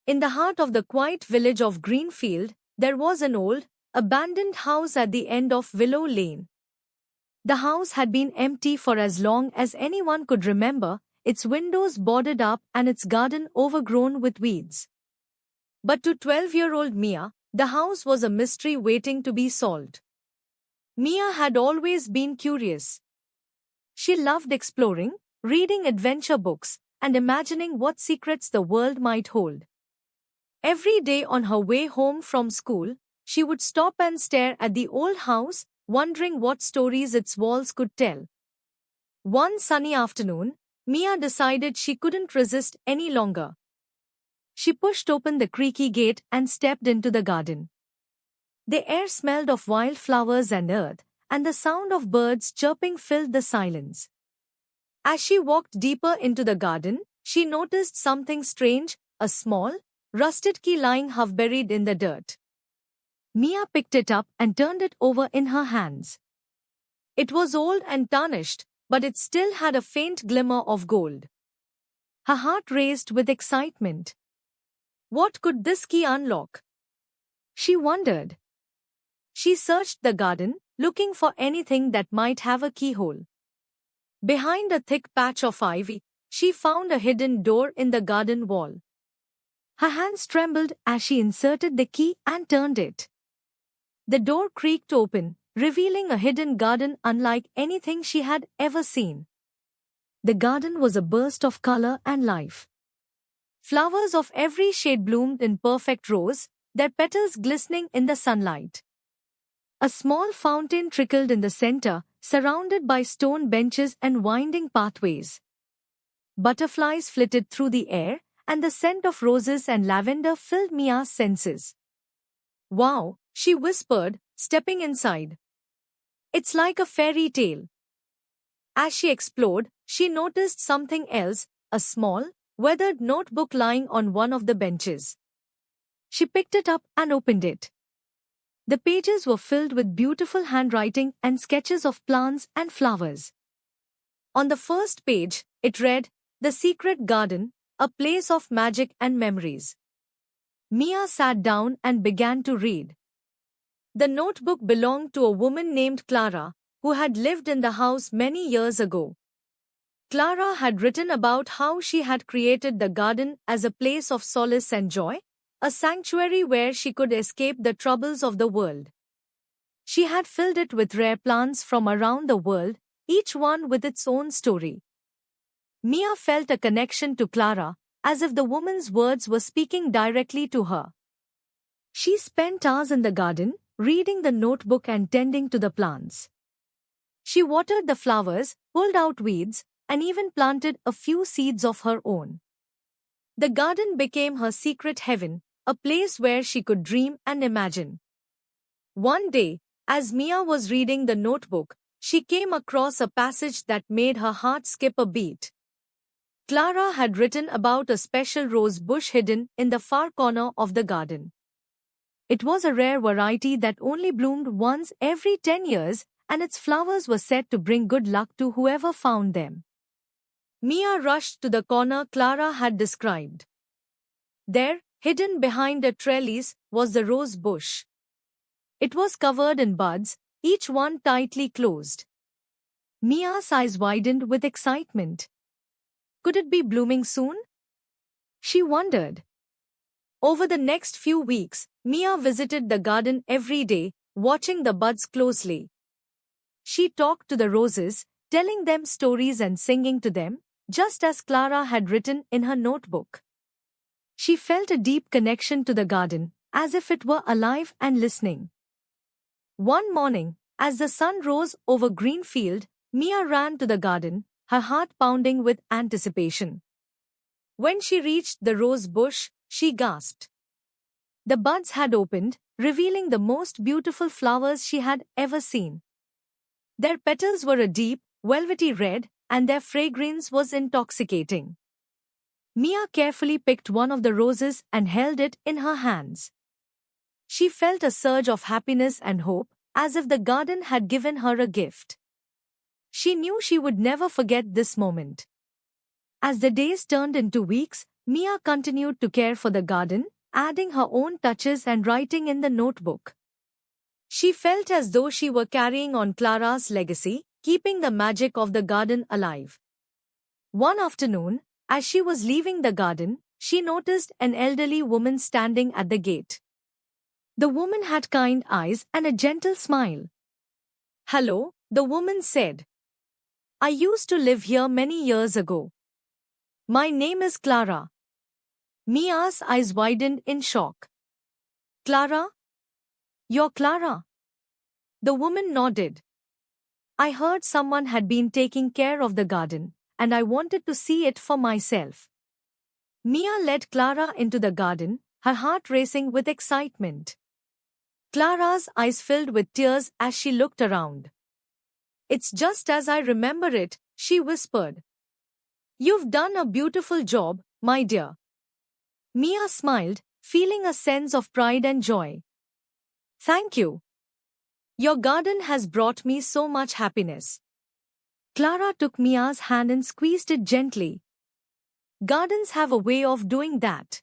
In the heart of the quiet village of Greenfield, there was an old, abandoned house at the end of Willow Lane. The house had been empty for as long as anyone could remember, its windows boarded up and its garden overgrown with weeds. But to 12-year-old Mia, the house was a mystery waiting to be solved. Mia had always been curious. She loved exploring, reading adventure books, and imagining what secrets the world might hold. Every day on her way home from school, she would stop and stare at the old house, wondering what stories its walls could tell. One sunny afternoon, Mia decided she couldn't resist any longer. She pushed open the creaky gate and stepped into the garden. The air smelled of wildflowers and earth, and the sound of birds chirping filled the silence. As she walked deeper into the garden, she noticed something strange, a small, rusted key lying half-buried in the dirt. Mia picked it up and turned it over in her hands. It was old and tarnished, but it still had a faint glimmer of gold. Her heart raced with excitement. What could this key unlock? She wondered. She searched the garden, looking for anything that might have a keyhole. Behind a thick patch of ivy, she found a hidden door in the garden wall. Her hands trembled as she inserted the key and turned it. The door creaked open, revealing a hidden garden unlike anything she had ever seen. The garden was a burst of color and life. Flowers of every shade bloomed in perfect rows, their petals glistening in the sunlight. A small fountain trickled in the center, surrounded by stone benches and winding pathways. Butterflies flitted through the air, and the scent of roses and lavender filled Mia's senses. "Wow," she whispered, stepping inside. "It's like a fairy tale." As she explored, she noticed something else, a small, weathered notebook lying on one of the benches. She picked it up and opened it. The pages were filled with beautiful handwriting and sketches of plants and flowers. On the first page, it read, "The Secret Garden, a place of magic and memories." Mia sat down and began to read. The notebook belonged to a woman named Clara, who had lived in the house many years ago. Clara had written about how she had created the garden as a place of solace and joy, a sanctuary where she could escape the troubles of the world. She had filled it with rare plants from around the world, each one with its own story. Mia felt a connection to Clara, as if the woman's words were speaking directly to her. She spent hours in the garden, reading the notebook and tending to the plants. She watered the flowers, pulled out weeds, and even planted a few seeds of her own. The garden became her secret heaven, a place where she could dream and imagine. One day, as Mia was reading the notebook, she came across a passage that made her heart skip a beat. Clara had written about a special rose bush hidden in the far corner of the garden. It was a rare variety that only bloomed once every 10 years, and its flowers were said to bring good luck to whoever found them. Mia rushed to the corner Clara had described. There, hidden behind a trellis, was the rose bush. It was covered in buds, each one tightly closed. Mia's eyes widened with excitement. Could it be blooming soon? She wondered. Over the next few weeks, Mia visited the garden every day, watching the buds closely. She talked to the roses, telling them stories and singing to them, just as Clara had written in her notebook. She felt a deep connection to the garden, as if it were alive and listening. One morning, as the sun rose over Greenfield, Mia ran to the garden, her heart pounding with anticipation. When she reached the rose bush, she gasped. The buds had opened, revealing the most beautiful flowers she had ever seen. Their petals were a deep, velvety red, and their fragrance was intoxicating. Mia carefully picked one of the roses and held it in her hands. She felt a surge of happiness and hope, as if the garden had given her a gift. She knew she would never forget this moment. As the days turned into weeks, Mia continued to care for the garden, adding her own touches and writing in the notebook. She felt as though she were carrying on Clara's legacy, keeping the magic of the garden alive. One afternoon, as she was leaving the garden, she noticed an elderly woman standing at the gate. The woman had kind eyes and a gentle smile. "Hello," the woman said. "I used to live here many years ago. My name is Clara." Mia's eyes widened in shock. "Clara? You're Clara?" The woman nodded. "I heard someone had been taking care of the garden, and I wanted to see it for myself." Mia led Clara into the garden, her heart racing with excitement. Clara's eyes filled with tears as she looked around. "It's just as I remember it," she whispered. "You've done a beautiful job, my dear." Mia smiled, feeling a sense of pride and joy. "Thank you. Your garden has brought me so much happiness." Clara took Mia's hand and squeezed it gently. Gardens have a way of doing that.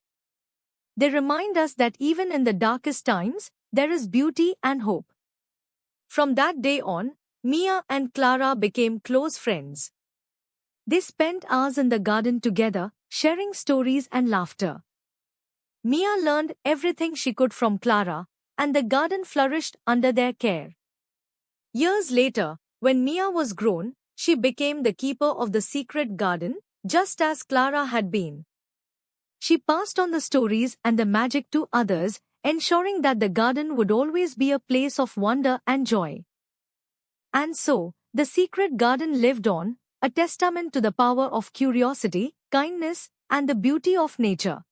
They remind us that even in the darkest times, there is beauty and hope. From that day on, Mia and Clara became close friends. They spent hours in the garden together, sharing stories and laughter. Mia learned everything she could from Clara, and the garden flourished under their care. Years later, when Mia was grown, she became the keeper of the secret garden, just as Clara had been. She passed on the stories and the magic to others, ensuring that the garden would always be a place of wonder and joy. And so, the secret garden lived on, a testament to the power of curiosity, kindness, and the beauty of nature.